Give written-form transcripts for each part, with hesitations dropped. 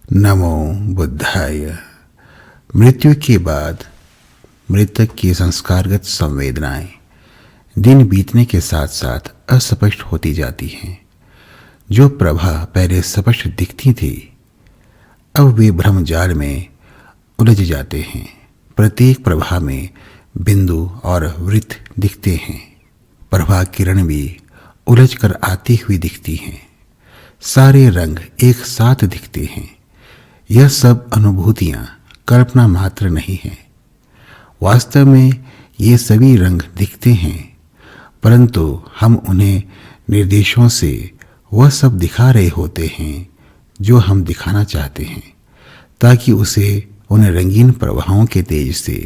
नमो बुद्धाय। मृत्यु के बाद मृतक की संस्कारगत संवेदनाएं दिन बीतने के साथ साथ अस्पष्ट होती जाती हैं। जो प्रभा पहले स्पष्ट दिखती थी, अब वे भ्रमजाल में उलझ जाते हैं। प्रत्येक प्रभा में बिंदु और वृत्त दिखते हैं। प्रभा किरण भी उलझ कर आती हुई दिखती हैं। सारे रंग एक साथ दिखते हैं। यह सब अनुभूतियां कल्पना मात्र नहीं हैं। वास्तव में ये सभी रंग दिखते हैं, परंतु हम उन्हें निर्देशों से वह सब दिखा रहे होते हैं जो हम दिखाना चाहते हैं, ताकि उसे उन रंगीन प्रभावों के तेज से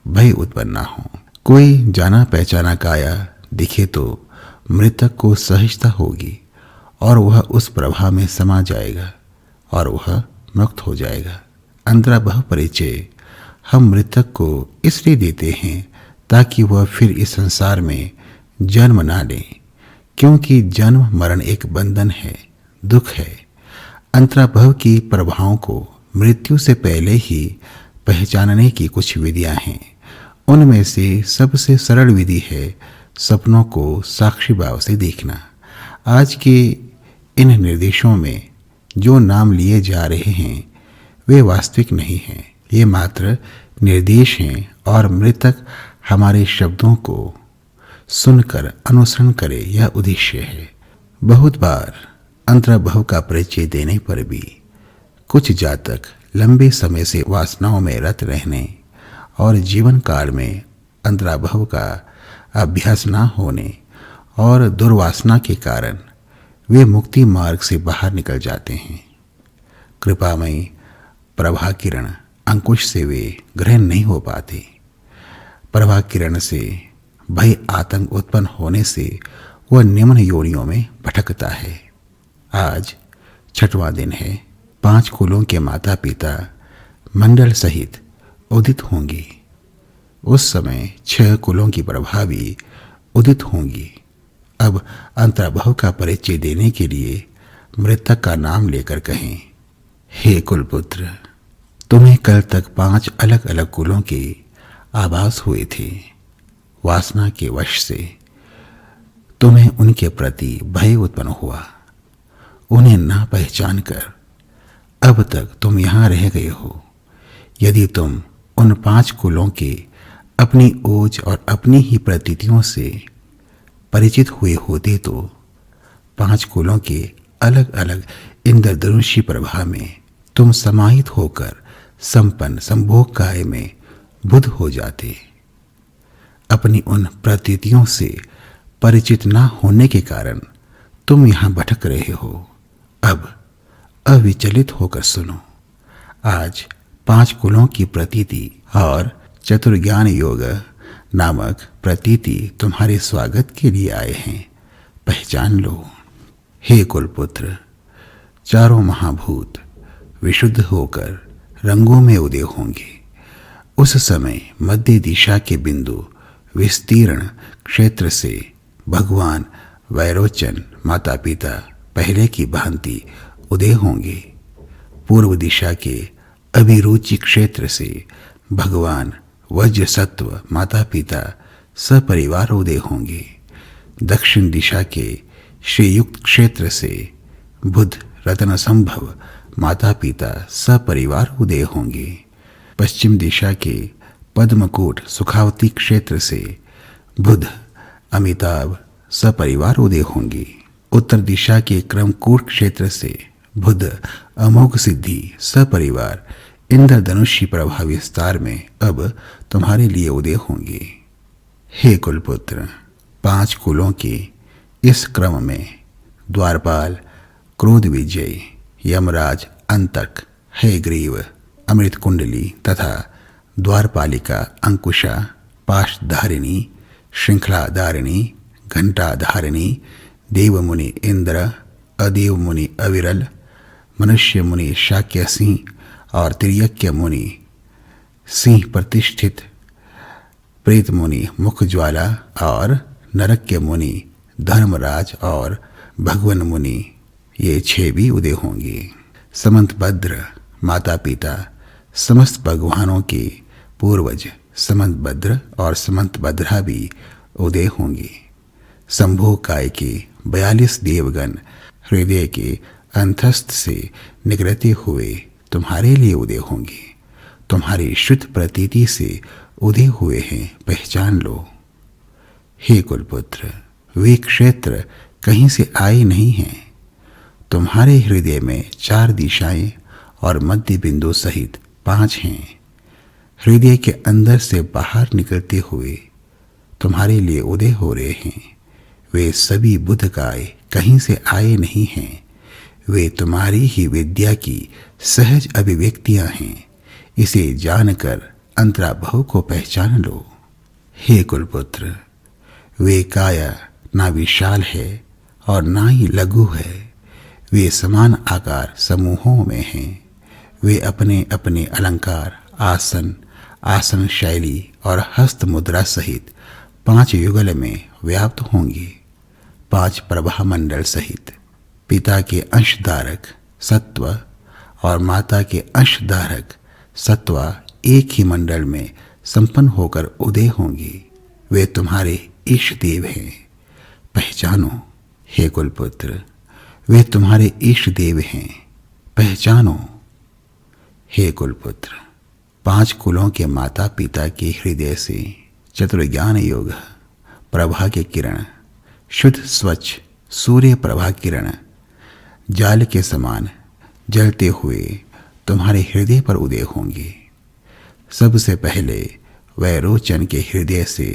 भय उत्पन्न न हो। कोई जाना पहचाना काया दिखे तो मृतक को सहजता होगी और वह उस प्रभाव में समा जाएगा और वह मुक्त हो जाएगा। अंतराभाव परिचय हम मृतक को इसलिए देते हैं ताकि वह फिर इस संसार में जन्म ना ले, क्योंकि जन्म मरण एक बंधन है, दुख है। अंतराभाव की प्रभावों को मृत्यु से पहले ही पहचानने की कुछ विधियां हैं। उनमें से सबसे सरल विधि है सपनों को साक्षी भाव से देखना। आज के इन निर्देशों में जो नाम लिए जा रहे हैं वे वास्तविक नहीं हैं। ये मात्र निर्देश हैं और मृतक हमारे शब्दों को सुनकर अनुसरण करे, यह उद्देश्य है। बहुत बार अंतराभाव का परिचय देने पर भी कुछ जातक लंबे समय से वासनाओं में रत रहने और जीवन काल में अंतराभाव का अभ्यास न होने और दुर्वासना के कारण वे मुक्ति मार्ग से बाहर निकल जाते हैं। कृपामयी प्रभा किरण अंकुश से वे ग्रहण नहीं हो पाते। प्रभा किरण से भय आतंक उत्पन्न होने से वह निम्न योनियों में भटकता है। आज 6वां दिन है। 5 कुलों के माता पिता मंडल सहित उदित होंगी। उस समय 6 कुलों की प्रभा भी उदित होंगी। अब अंतराभाव का परिचय देने के लिए मृतक का नाम लेकर कहें, हे कुलपुत्र, तुम्हें कल तक 5 अलग अलग कुलों के आभास हुए थे। वासना के वश से तुम्हें उनके प्रति भय उत्पन्न हुआ। उन्हें ना पहचान कर अब तक तुम यहां रह गए हो। यदि तुम उन 5 कुलों के अपनी ओज और अपनी ही प्रतीतियों से परिचित हुए होते तो 5 कुलों के अलग अलग इंद्रधनुषी प्रभा में तुम समाहित होकर संपन्न संभोग काय में बुद्ध हो जाते। अपनी उन प्रतीतियों से परिचित ना होने के कारण तुम यहां भटक रहे हो। अब अविचलित होकर सुनो। आज 5 कुलों की प्रतीति और चतुर्ज्ञान योग नामक प्रतीति तुम्हारे स्वागत के लिए आए हैं। पहचान लो। हे कुलपुत्र, चारों महाभूत विशुद्ध होकर रंगों में उदय होंगे। उस समय मध्य दिशा के बिंदु विस्तीर्ण क्षेत्र से भगवान वैरोचन माता पिता पहले की भांति उदय होंगे। पूर्व दिशा के अभिरुचि क्षेत्र से भगवान वज्र सत्व माता पिता सपरिवार उदय होंगे। दक्षिण दिशा के श्रीयुक्त क्षेत्र से बुध रत्न संभव माता पिता सपरिवार उदय होंगे। पश्चिम दिशा के पद्मकूट सुखावती क्षेत्र से बुध अमिताभ सपरिवार उदय होंगे। उत्तर दिशा के क्रमकूट क्षेत्र से बुध अमोघ सिद्धि सपरिवार इंद्रधनुषी प्रभा विस्तार में अब तुम्हारे लिए उदय होंगे। हे कुलपुत्र, 5 कुलों के इस क्रम में द्वारपाल क्रोध विजय, यमराज अंतक, हयग्रीव अमृत कुंडली तथा द्वारपालिका अंकुशा, पाशधारिणी, श्रृंखलाधारिणी, घंटाधारिणी, देवमुनि इंद्र, अदेव मुनि अविरल, मनुष्य मुनि शाक्य सिंह और त्रियक्य मुनि सिंह प्रतिष्ठित, प्रेत मुनि मुख ज्वाला और नरक्य मुनि धर्मराज और भगवन मुनि, ये 6 भी उदय होंगे। समंतभद्र माता पिता समस्त भगवानों के पूर्वज समंतभद्र और समंतभद्रा भी उदय होंगे। शंभु काय के 42 देवगण हृदय के अंतस्थ से निगरते हुए तुम्हारे लिए उदय होंगे। तुम्हारी शुद्ध प्रतीति से उदय हुए हैं, पहचान लो। हे कुलपुत्र, वे क्षेत्र कहीं से आए नहीं हैं। तुम्हारे हृदय में 4 दिशाएं और मध्य बिंदु सहित 5 हैं। हृदय के अंदर से बाहर निकलते हुए तुम्हारे लिए उदय हो रहे हैं। वे सभी बुद्ध काय कहीं से आए नहीं हैं। वे तुम्हारी ही विद्या की सहज अभिव्यक्तियां हैं। इसे जानकर अंतराभाव को पहचान लो। हे कुलपुत्र, वे काया ना विशाल है और ना ही लघु है। वे समान आकार समूहों में हैं। वे अपने अपने अलंकार, आसन, आसन शैली और हस्त मुद्रा सहित 5 युगल में व्याप्त होंगे। 5 प्रभा मंडल सहित पिता के अंशधारक सत्व और माता के अंशधारक सत्वा एक ही मंडल में संपन्न होकर उदय होंगे। वे तुम्हारे ईश देव हैं, पहचानो। हे कुलपुत्र, वे तुम्हारे ईश देव हैं, पहचानो। हे कुलपुत्र, 5 कुलों के माता पिता के हृदय से चतुर्ज्ञान योग प्रभा के किरण, शुद्ध स्वच्छ सूर्य प्रभा किरण जाल के समान जलते हुए तुम्हारे हृदय पर उदय होंगे। सबसे पहले वह रोचन के हृदय से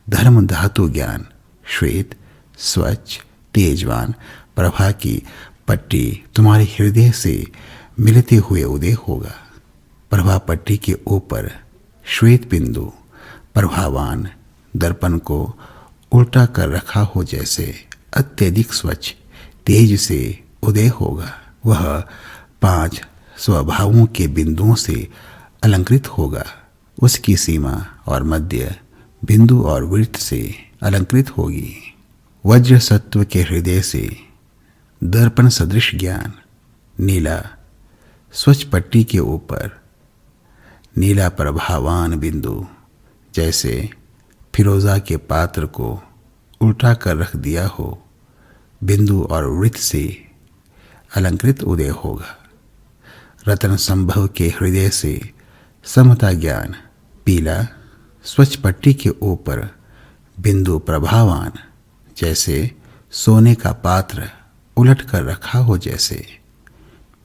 धर्म धातु ज्ञान श्वेत स्वच्छ तेजवान प्रभा की पट्टी तुम्हारे हृदय से मिलते हुए उदय होगा। प्रभा पट्टी के ऊपर श्वेत बिंदु प्रभावान दर्पण को उल्टा कर रखा हो जैसे अत्यधिक स्वच्छ तेज से उदय होगा। वह 5 स्वभावों के बिंदुओं से अलंकृत होगा। उसकी सीमा और मध्य बिंदु और वृत्त से अलंकृत होगी। वज्र सत्व के हृदय से दर्पण सदृश ज्ञान नीला स्वच्छ पट्टी के ऊपर नीला प्रभावान बिंदु जैसे फिरोजा के पात्र को उल्टा कर रख दिया हो बिंदु और वृत्त से अलंकृत उदय होगा। रतन संभव के हृदय से समता ज्ञान पीला स्वच्छ पट्टी के ऊपर बिंदु प्रभावान जैसे सोने का पात्र उलट कर रखा हो जैसे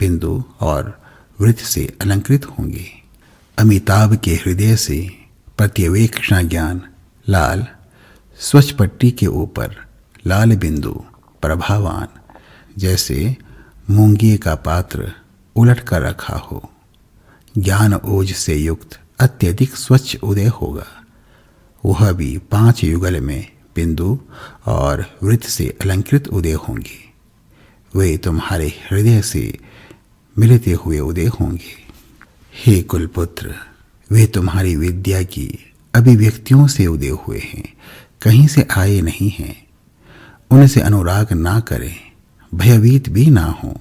बिंदु और वृत्त से अलंकृत होंगे। अमिताभ के हृदय से प्रत्यवेक्षण ज्ञान लाल स्वच्छ पट्टी के ऊपर लाल बिंदु प्रभावान जैसे मूंगे का पात्र उलट कर रखा हो ज्ञान ओज से युक्त अत्यधिक स्वच्छ उदय होगा। वह भी 5 युगल में बिंदु और वृत्त से अलंकृत उदय होंगे। वे तुम्हारे हृदय से मिलते हुए उदय होंगे। हे कुलपुत्र, वे तुम्हारी विद्या की अभिव्यक्तियों से उदय हुए हैं, कहीं से आए नहीं हैं। उनसे अनुराग ना करें, भयभीत भी ना हो,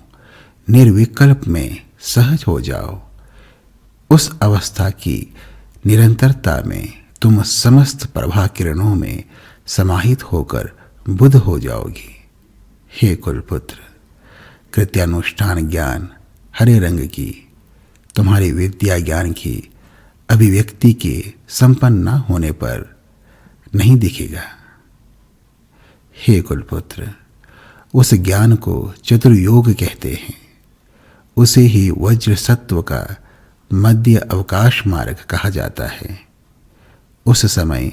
निर्विकल्प में सहज हो जाओ। उस अवस्था की निरंतरता में तुम समस्त प्रभा किरणों में समाहित होकर बुद्ध हो जाओगी। हे कुलपुत्र, कृत्यानुष्ठान ज्ञान हरे रंग की तुम्हारी विद्या ज्ञान की अभिव्यक्ति के संपन्न न होने पर नहीं दिखेगा। हे कुलपुत्र, उस ज्ञान को चतुर्योग कहते हैं। उसे ही वज्र सत्व का मध्य अवकाश मार्ग कहा जाता है। उस समय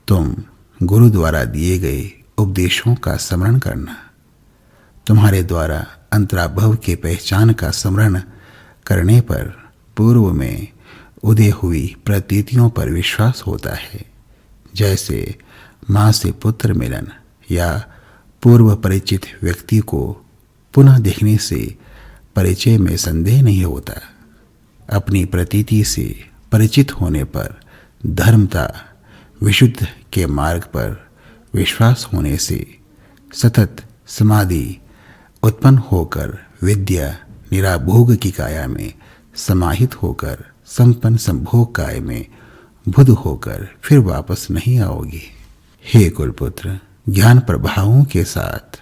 तुम गुरु द्वारा दिए गए उपदेशों का स्मरण करना। तुम्हारे द्वारा अंतराभव के पहचान का स्मरण करने पर पूर्व में उदय हुई प्रतीतियों पर विश्वास होता है। जैसे माँ से पुत्र मिलन या पूर्व परिचित व्यक्ति को पुनः देखने से परिचय में संदेह नहीं होता। अपनी प्रतीति से परिचित होने पर धर्मता विशुद्ध के मार्ग पर विश्वास होने से सतत समाधि उत्पन्न होकर विद्या निराभोग की काया में समाहित होकर संपन्न संभोग काय में बुध होकर फिर वापस नहीं आओगे। हे कुलपुत्र, ज्ञान प्रभावों के साथ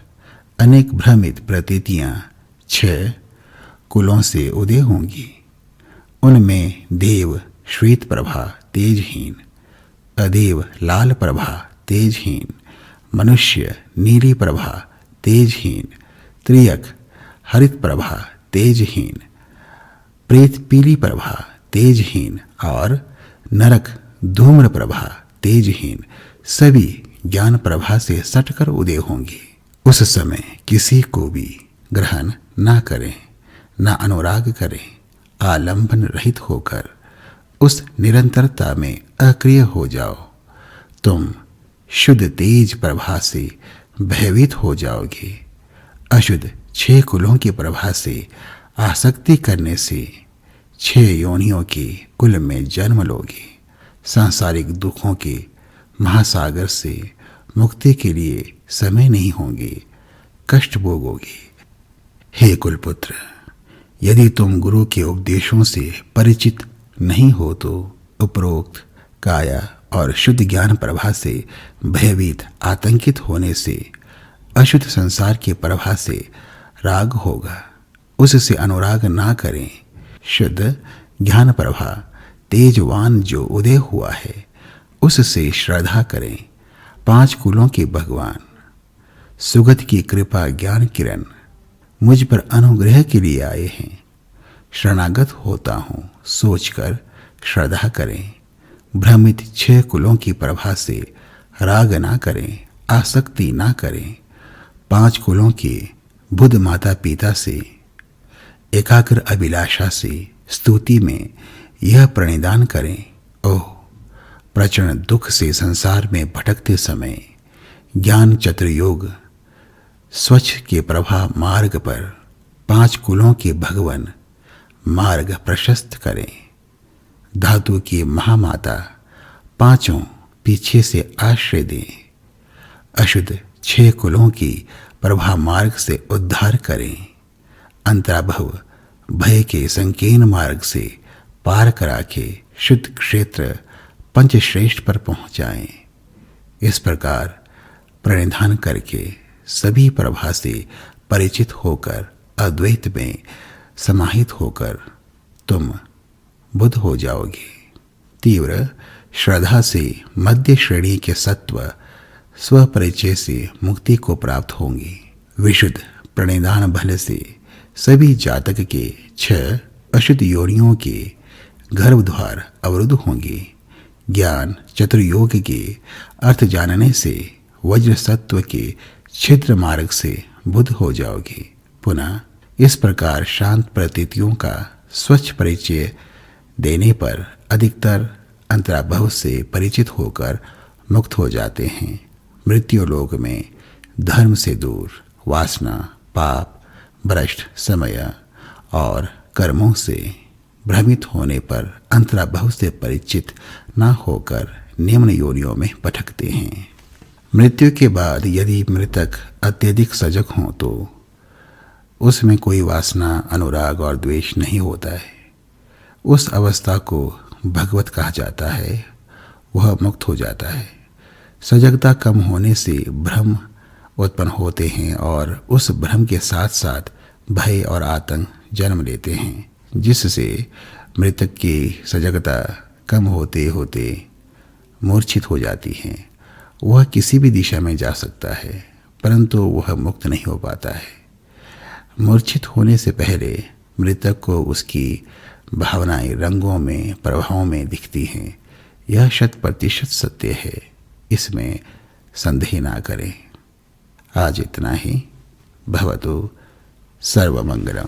अनेक भ्रमित प्रतीतियां 6 कुलों से उदय होंगी। उनमें देव श्वेत प्रभा तेजहीन, अदेव लाल प्रभा तेजहीन, मनुष्य नीली प्रभा तेजहीन, त्रियक हरित प्रभा तेजहीन, प्रेत पीली प्रभा तेजहीन और नरक धूम्र प्रभा तेजहीन सभी ज्ञान प्रभा से सटकर उदय होंगे। उस समय किसी को भी ग्रहण ना करें, ना अनुराग करें, आलंबन रहित होकर उस निरंतरता में अक्रिय हो जाओ। तुम शुद्ध तेज प्रभा से भयभीत हो जाओगे। अशुद्ध 6 कुलों की प्रभा से आसक्ति करने से 6 योनियों के कुल में जन्म लोगे। सांसारिक दुखों के महासागर से मुक्ति के लिए समय नहीं होंगे, कष्ट भोगोगे। हे कुलपुत्र, यदि तुम गुरु के उपदेशों से परिचित नहीं हो तो उपरोक्त काया और शुद्ध ज्ञान प्रभा से भयभीत आतंकित होने से अशुद्ध संसार की प्रभा से राग होगा। उससे अनुराग ना करें। शुद्ध ज्ञान प्रभा तेजवान जो उदय हुआ है उससे श्रद्धा करें। 5 कुलों के भगवान सुगत की कृपा ज्ञान किरण मुझ पर अनुग्रह के लिए आए हैं। शरणागत होता हूँ सोचकर श्रद्धा करें। भ्रमित 6 कुलों की प्रभा से राग ना करें, आसक्ति ना करें। 5 कुलों के बुद्ध माता पिता से एकाग्र अभिलाषा से स्तुति में यह प्रणिधान करें। ओह, प्रचंड दुख से संसार में भटकते समय ज्ञान चतुर्योग स्वच्छ के प्रभा मार्ग पर 5 कुलों के भगवान मार्ग प्रशस्त करें। धातु की महामाता 5 पीछे से आश्रय दें। अशुद्ध 6 कुलों की प्रभा मार्ग से उद्धार करें। अंतराभव भय के संकीर्ण मार्ग से पार करा के शुद्ध क्षेत्र पंचश्रेष्ठ पर पहुंचाएं। इस प्रकार प्रणिधान करके सभी प्रभा से परिचित होकर अद्वैत में समाहित होकर तुम बुद्ध हो जाओगे। तीव्र श्रद्धा से मध्य श्रेणी के सत्व स्वपरिचय से मुक्ति को प्राप्त होंगे। विशुद्ध प्रणिधान बल से सभी जातक के 6 अशुद्ध योनियों के गर्भद्वार अवरुद्ध होंगे। ज्ञान चतुर्योग के अर्थ जानने से वज्र सत्व के छिद्र मार्ग से बुद्ध हो जाओगे। पुनः इस प्रकार शांत प्रतीतियों का स्वच्छ परिचय देने पर अधिकतर अंतराभव से परिचित होकर मुक्त हो जाते हैं। मृत्यु लोक में धर्म से दूर वासना, पाप, भ्रष्ट समय और कर्मों से भ्रमित होने पर अंतराभव से परिचित न होकर निम्न योनियों में भटकते हैं। मृत्यु के बाद यदि मृतक अत्यधिक सजग हों तो उसमें कोई वासना, अनुराग और द्वेष नहीं होता है। उस अवस्था को भगवत कहा जाता है। वह मुक्त हो जाता है। सजगता कम होने से भ्रम उत्पन्न होते हैं और उस भ्रम के साथ साथ भय और आतंक जन्म लेते हैं, जिससे मृतक की सजगता कम होते होते मूर्छित हो जाती है। वह किसी भी दिशा में जा सकता है परंतु वह मुक्त नहीं हो पाता है। मूर्छित होने से पहले मृतक को उसकी भावनाएं रंगों में, प्रभावों में दिखती हैं। यह 100% सत्य है, इसमें संदेह ना करें। आज इतना ही। भवतु सर्वमंगलम।